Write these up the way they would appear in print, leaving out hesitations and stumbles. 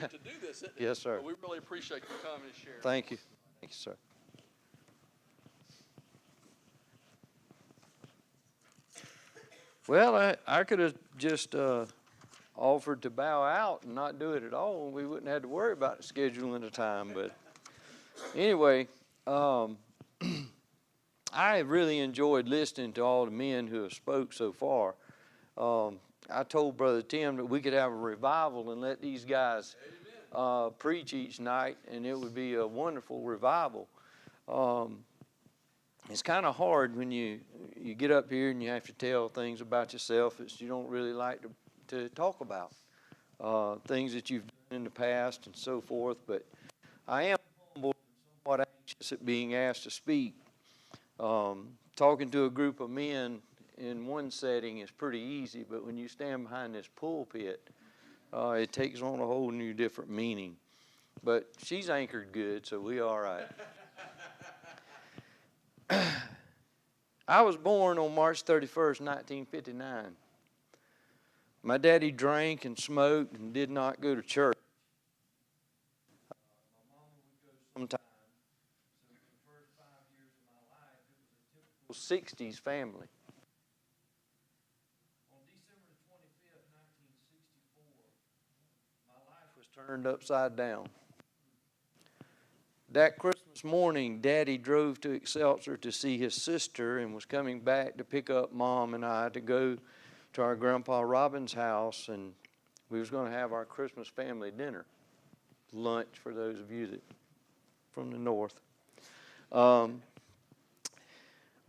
to do this, isn't it? Yes, sir. But we really appreciate you coming and sharing. Thank you. Thank you, sir. Well, I could have just offered to bow out and not do it at all, and we wouldn't have to worry about scheduling the time. But anyway, I have really enjoyed listening to all the men who have spoke so far. I told Brother Tim that we could have a revival and let these guys preach each night, and it would be a wonderful revival. It's kind of hard when you get up here and you have to tell things about yourself that you don't really like to talk about, things that you've done in the past and so forth. But I am humble and somewhat anxious at being asked to speak. Talking to a group of men in one setting is pretty easy, but when you stand behind this pulpit, it takes on a whole new different meaning. But she's anchored good, so we all right. I was born on March 31st, 1959. My daddy drank and smoked and did not go to church. My mama would go sometimes. So for the first 5 years of my life, it was a typical 60s family. On December 25th, 1964, my life was turned upside down. That Christmas morning, Daddy drove to Excelsior to see his sister and was coming back to pick up Mom and I to go to our Grandpa Robbins' house, and we was going to have our Christmas family dinner, lunch for those of you that from the north. When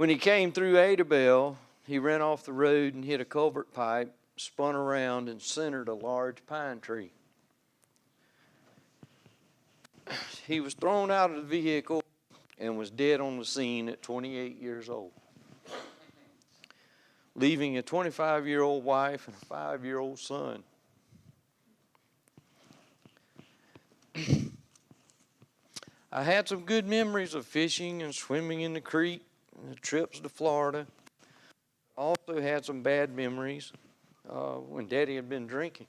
he came through Adabel, he ran off the road and hit a culvert pipe, spun around, and centered a large pine tree. He was thrown out of the vehicle and was dead on the scene at 28 years old, leaving a 25-year-old wife and a 5-year-old son. I had some good memories of fishing and swimming in the creek and the trips to Florida. I also had some bad memories when Daddy had been drinking.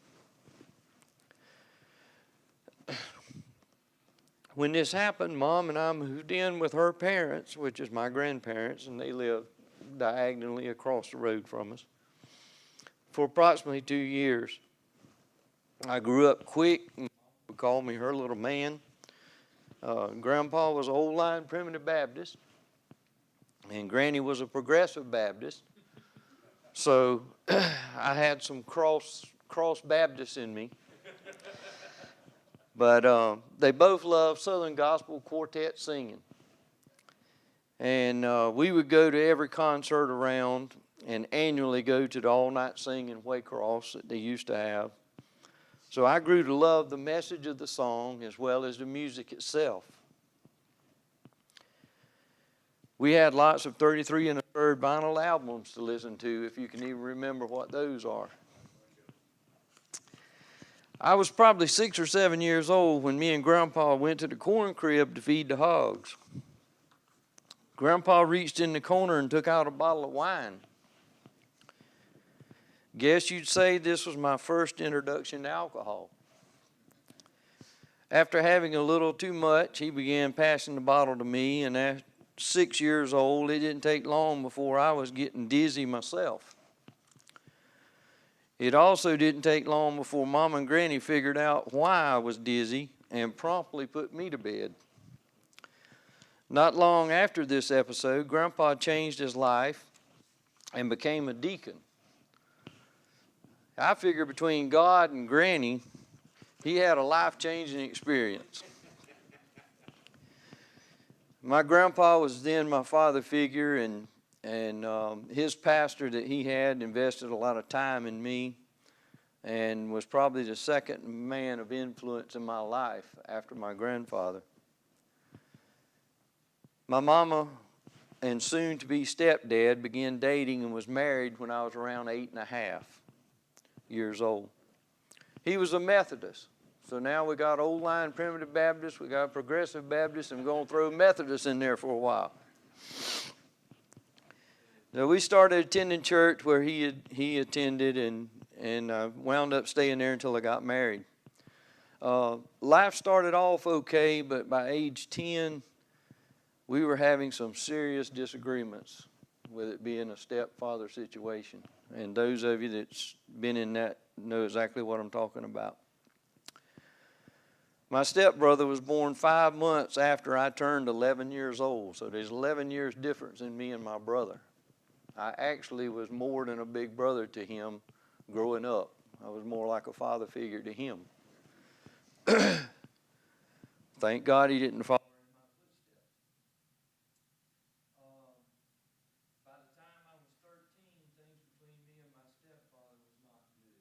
When this happened, Mom and I moved in with her parents, which is my grandparents, and they live diagonally across the road from us, for approximately 2 years. I grew up quick, and Mom would call me her little man. Grandpa was an old line Primitive Baptist, and Granny was a Progressive Baptist. So I had some cross Baptists in me. But they both loved Southern Gospel Quartet singing. And we would go to every concert around and annually go to the all-night sing in Waycross that they used to have. So I grew to love the message of the song as well as the music itself. We had lots of 33 and a third vinyl albums to listen to, if you can even remember what those are. I was probably 6 or 7 years old when me and Grandpa went to the corn crib to feed the hogs. Grandpa reached in the corner and took out a bottle of wine. Guess you'd say this was my first introduction to alcohol. After having a little too much, he began passing the bottle to me, and at 6 years old, it didn't take long before I was getting dizzy myself. It also didn't take long before Mom and Granny figured out why I was dizzy and promptly put me to bed. Not long after this episode, Grandpa changed his life and became a deacon. I figure between God and Granny, he had a life-changing experience. My grandpa was then my father figure, and his pastor that he had invested a lot of time in me and was probably the second man of influence in my life after my grandfather. My mama and soon-to-be stepdad began dating and was married when I was around 8.5 years old. He was a Methodist. So now we got old line Primitive Baptist, we got Progressive Baptist, and we're going to throw Methodist in there for a while. So we started attending church where he attended, and wound up staying there until I got married. Life started off okay, but by age 10, we were having some serious disagreements with it being a stepfather situation. And those of you that's been in that know exactly what I'm talking about. My stepbrother was born 5 months after I turned 11 years old, so there's 11 years difference in me and my brother. I actually was more than a big brother to him growing up. I was more like a father figure to him. Thank God he didn't follow in my footsteps. By the time I was 13, things between me and my stepfather was not good.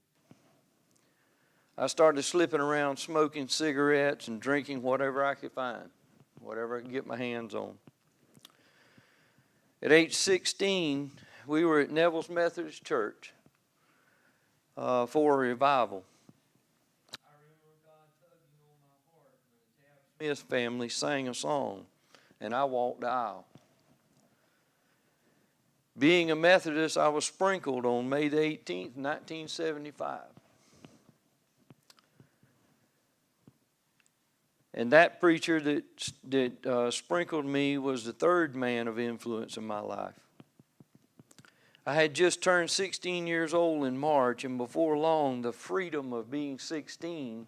I started slipping around smoking cigarettes and drinking whatever I could find, whatever I could get my hands on. At age 16, we were at Neville's Methodist Church for a revival. I remember God tugging on my heart when the Tab Smith family sang a song, and I walked the aisle. Being a Methodist, I was sprinkled on May the 18th, 1975. And that preacher that sprinkled me was the third man of influence in my life. I had just turned 16 years old in March, and before long, the freedom of being 16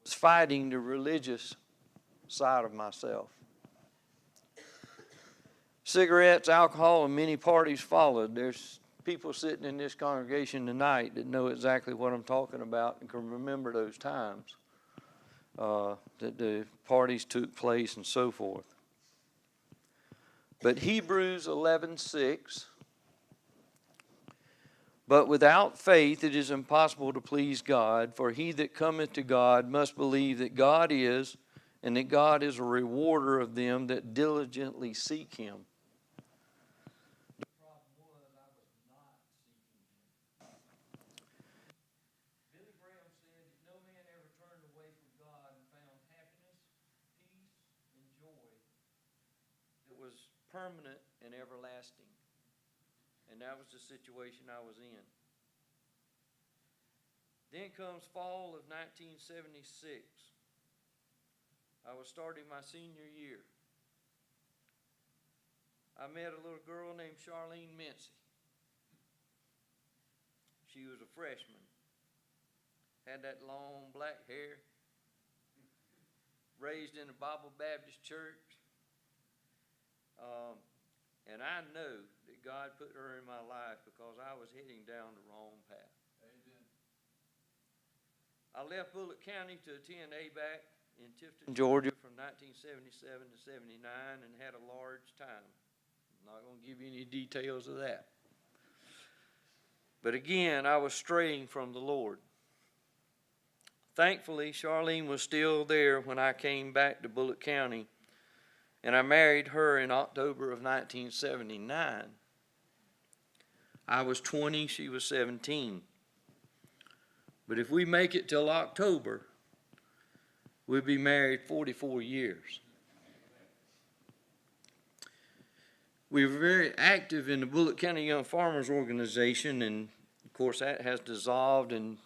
was fighting the religious side of myself. Cigarettes, alcohol, and many parties followed. There's people sitting in this congregation tonight that know exactly what I'm talking about and can remember those times that the parties took place and so forth. But Hebrews 11:6, but without faith it is impossible to please God, for he that cometh to God must believe that God is, and that God is a rewarder of them that diligently seek him. The problem was I was not seeking him. Billy Graham said that no man ever turned away from God and found happiness, peace, and joy that was permanent and everlasting. And that was the situation I was in. Then comes fall of 1976. I was starting my senior year. I met a little girl named Charlene Mincy. She was a freshman. Had that long black hair. Raised in a Bible Baptist church. And I know that God put her in my life because I was heading down the wrong path. Amen. I left Bullock County to attend ABAC in Tifton, Georgia from 1977 to 79 and had a large time. I'm not going to give you any details of that. But again, I was straying from the Lord. Thankfully, Charlene was still there when I came back to Bullock County, and I married her in October of 1979. I was 20, she was 17. But if we make it till October, we'll be married 44 years. We were very active in the Bullock County Young Farmers Organization, and of course that has dissolved and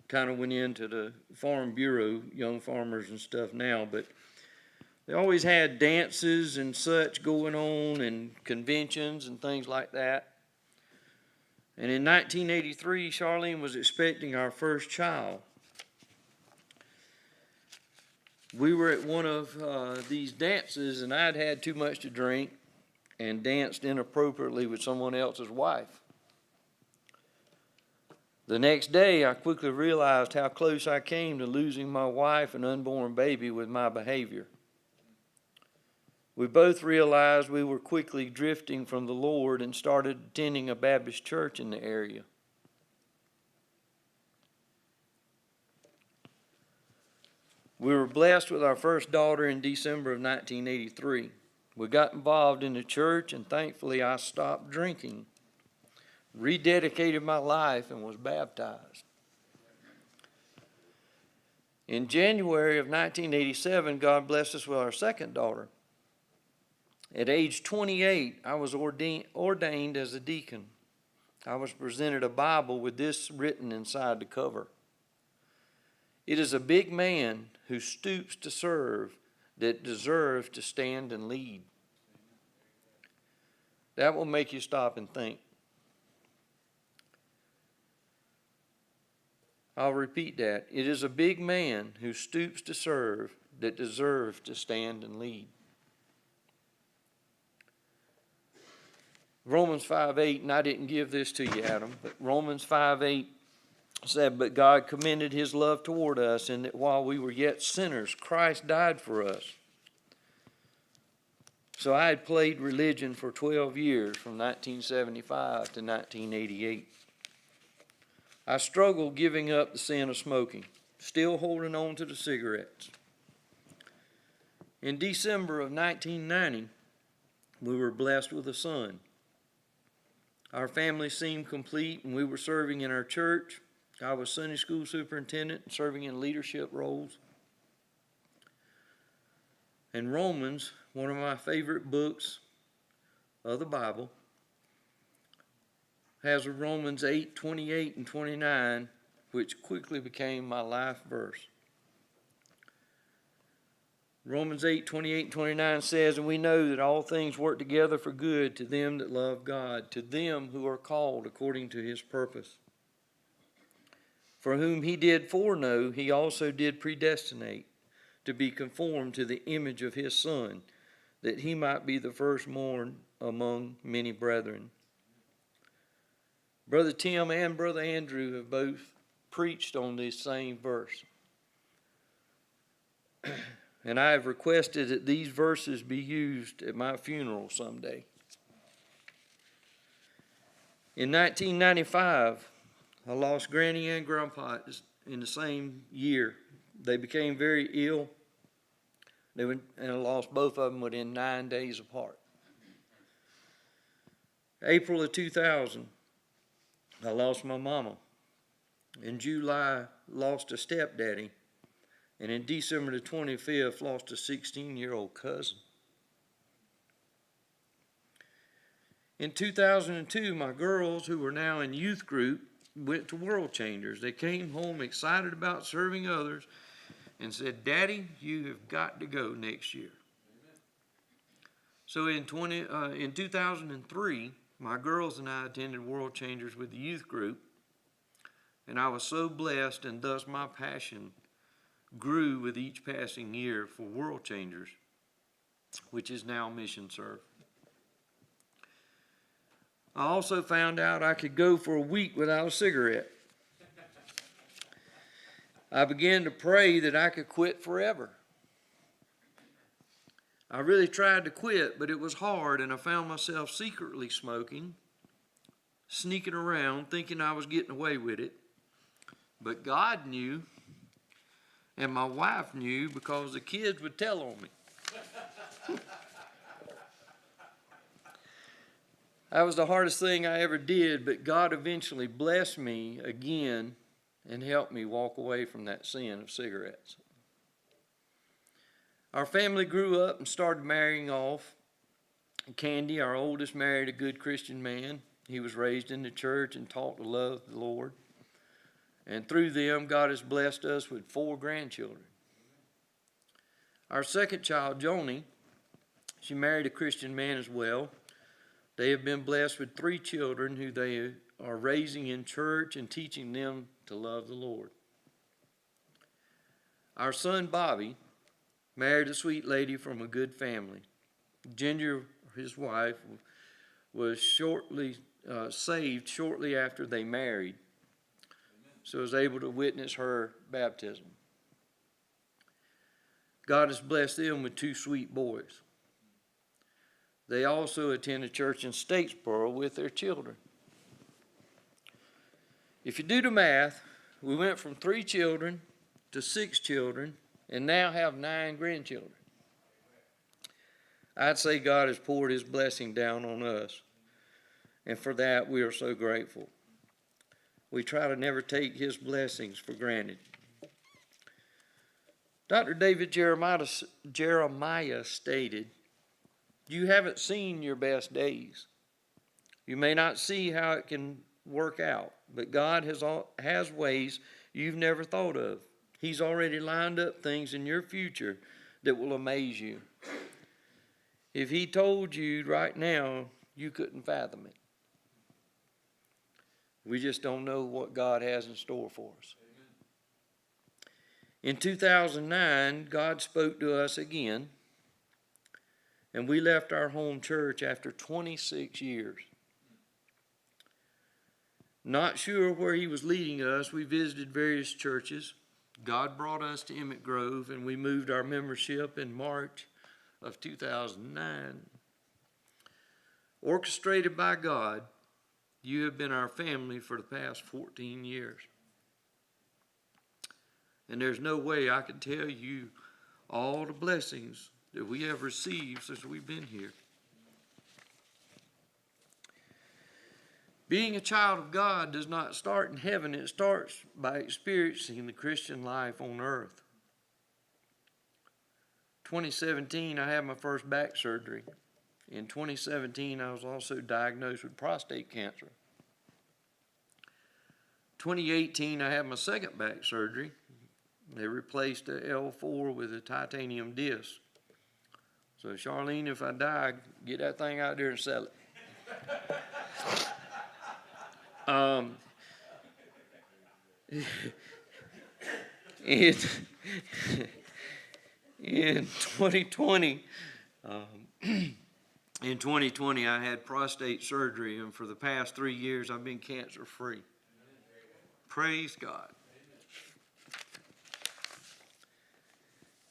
kind of went into the Farm Bureau, Young Farmers and stuff now, but they always had dances and such going on and conventions and things like that. And in 1983, Charlene was expecting our first child. We were at one of these dances, and I'd had too much to drink and danced inappropriately with someone else's wife. The next day, I quickly realized how close I came to losing my wife and unborn baby with my behavior. We both realized we were quickly drifting from the Lord and started attending a Baptist church in the area. We were blessed with our first daughter in December of 1983. We got involved in the church, and thankfully I stopped drinking, rededicated my life, and was baptized. In January of 1987, God blessed us with our second daughter. At age 28, I was ordained as a deacon. I was presented a Bible with this written inside the cover. It is a big man who stoops to serve that deserves to stand and lead. That will make you stop and think. I'll repeat that. It is a big man who stoops to serve that deserves to stand and lead. Romans 5:8, and I didn't give this to you, Adam, but Romans 5:8 said, "But God commended his love toward us, in that while we were yet sinners, Christ died for us." So I had played religion for 12 years, from 1975 to 1988. I struggled giving up the sin of smoking, still holding on to the cigarettes. In December of 1990, we were blessed with a son. Our family seemed complete, and we were serving in our church. I was Sunday school superintendent and serving in leadership roles. And Romans, one of my favorite books of the Bible, has a Romans 8:28 and 29, which quickly became my life verse. Romans 8:28 and 29 says, "And we know that all things work together for good to them that love God, to them who are called according to his purpose. For whom he did foreknow, he also did predestinate to be conformed to the image of his Son, that he might be the firstborn among many brethren." Brother Tim and Brother Andrew have both preached on this same verse. And I have requested that these verses be used at my funeral someday. In 1995, I lost Granny and Grandpa in the same year. They became very ill, and I lost both of them within 9 days apart. April of 2000, I lost my mama. In July, lost a stepdaddy. And in December the 25th, lost a 16-year-old cousin. In 2002, my girls, who were now in youth group, went to World Changers. They came home excited about serving others and said, "Daddy, you have got to go next year." Amen. So in 2003, my girls and I attended World Changers with the youth group, and I was so blessed, and thus my passion grew with each passing year for World Changers, which is now Mission Serve. I also found out I could go for a week without a cigarette. I began to pray that I could quit forever. I really tried to quit, but it was hard, and I found myself secretly smoking, sneaking around, thinking I was getting away with it. But God knew, and my wife knew, because the kids would tell on me. That was the hardest thing I ever did, but God eventually blessed me again and helped me walk away from that sin of cigarettes. Our family grew up and started marrying off. Candy, our oldest, married a good Christian man. He was raised in the church and taught to love the Lord. And through them, God has blessed us with 4 grandchildren. Our second child, Joni, she married a Christian man as well. They have been blessed with 3 children who they are raising in church and teaching them to love the Lord. Our son, Bobby, married a sweet lady from a good family. Ginger, his wife, was saved shortly after they married. So I was able to witness her baptism. God has blessed them with 2 sweet boys. They also attend a church in Statesboro with their children. If you do the math, we went from 3 children to 6 children and now have 9 grandchildren. I'd say God has poured his blessing down on us, and for that we are so grateful. We try to never take his blessings for granted. Dr. David Jeremiah stated, "You haven't seen your best days. You may not see how it can work out, but God has ways you've never thought of. He's already lined up things in your future that will amaze you. If he told you right now, you couldn't fathom it. We just don't know what God has in store for us. In 2009, God spoke to us again, and we left our home church after 26 years. Not sure where he was leading us, we visited various churches. God brought us to Emmett Grove, and we moved our membership in March of 2009. Orchestrated by God, you have been our family for the past 14 years. And there's no way I can tell you all the blessings that we have received since we've been here. Being a child of God does not start in heaven. It starts by experiencing the Christian life on earth. 2017, I had my first back surgery. In 2017, I was also diagnosed with prostate cancer. 2018, I had my second back surgery. They replaced a L4 with a titanium disc. So, Charlene, if I die, get that thing out there and sell it. In 2020, I had prostate surgery, and for the past 3 years, I've been cancer-free. Praise God.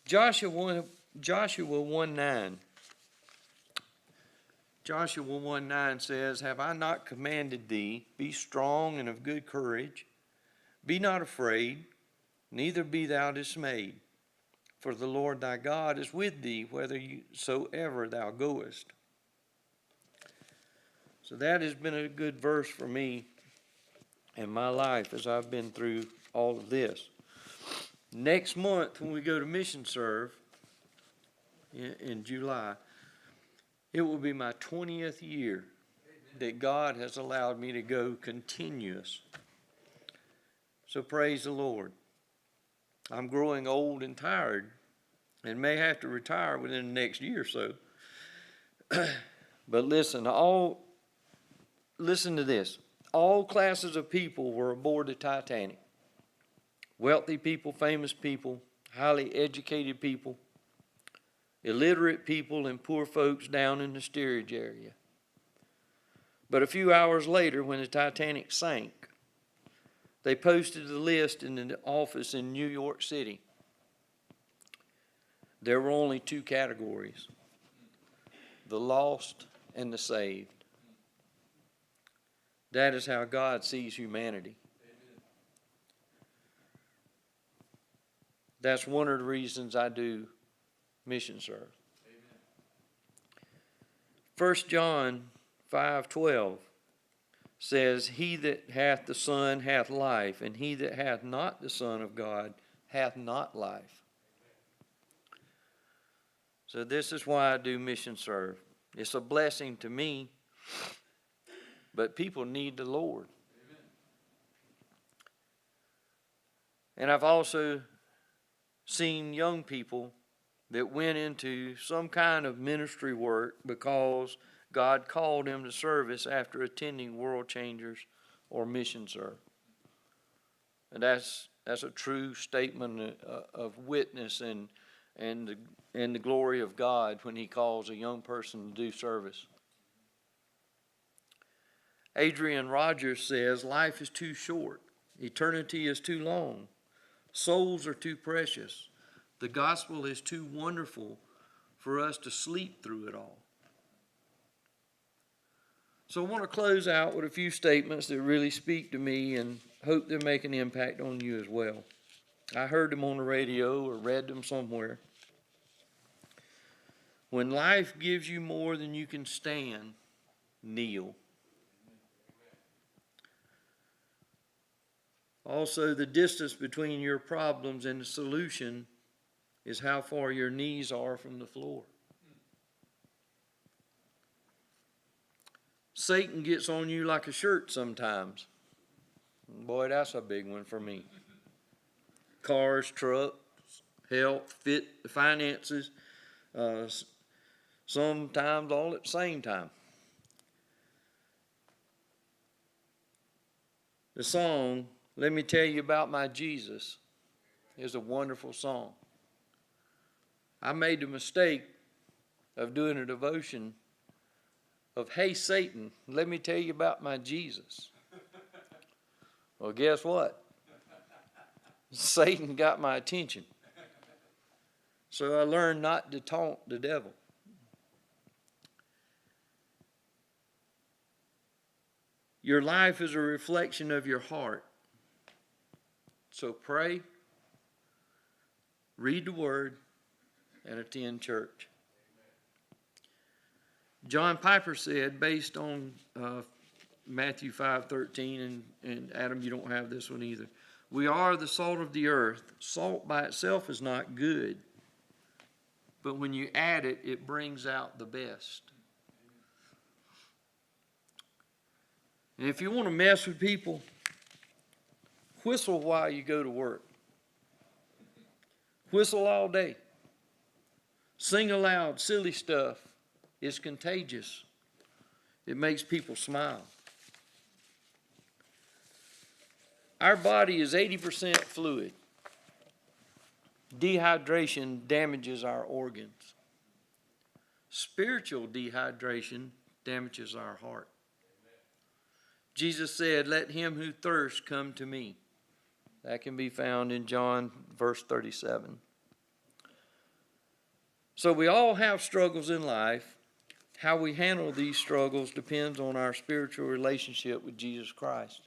Joshua 1:9. Joshua 1:9 says, "Have I not commanded thee, be strong and of good courage? Be not afraid, neither be thou dismayed. For the Lord thy God is with thee, whithersoever thou goest." So that has been a good verse for me in my life as I've been through all of this. Next month, when we go to Mission Serve in July, it will be my 20th year that God has allowed me to go continuous. So praise the Lord. I'm growing old and tired and may have to retire within the next year or so. But listen to this. All classes of people were aboard the Titanic. Wealthy people, famous people, highly educated people, illiterate people, and poor folks down in the steerage area. But a few hours later, when the Titanic sank, they posted the list in the office in New York City. There were only two categories: the lost and the saved. That is how God sees humanity. That's one of the reasons I do Mission Serve. 1 John 5:12 says, "He that hath the Son hath life, and he that hath not the Son of God hath not life." So this is why I do Mission Serve. It's a blessing to me, but people need the Lord. And I've also seen young people that went into some kind of ministry work because God called them to service after attending World Changers or Mission Serve. And that's a true statement of witness and the glory of God when He calls a young person to do service. Adrian Rogers says, "Life is too short. Eternity is too long. Souls are too precious. The gospel is too wonderful for us to sleep through it all." So I want to close out with a few statements that really speak to me and hope they make an impact on you as well. I heard them on the radio or read them somewhere. When life gives you more than you can stand, kneel. Also, the distance between your problems and the solution is how far your knees are from the floor. Satan gets on you like a shirt sometimes. Boy, that's a big one for me. cars, trucks, health, finances, sometimes all at the same time. The song, Let Me Tell You About My Jesus, is a wonderful song. I made the mistake of doing a devotion of, hey, Satan, let me tell you about my Jesus. Well, guess what? Satan got my attention. So I learned not to taunt the devil. Your life is a reflection of your heart. So pray, read the Word, and attend church. John Piper said, based on Matthew 5:13, and Adam, you don't have this one either. We are the salt of the earth. Salt by itself is not good, but when you add it, it brings out the best. And if you want to mess with people, whistle while you go to work. Whistle all day. Sing aloud, silly stuff. It's contagious. It makes people smile. Our body is 80% fluid. Dehydration damages our organs. Spiritual dehydration damages our heart. Jesus said, let him who thirsts come to me. That can be found in John verse 37. So we all have struggles in life. How we handle these struggles depends on our spiritual relationship with Jesus Christ.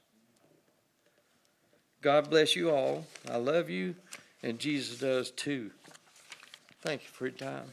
God bless you all. I love you, and Jesus does too. Thank you for your time.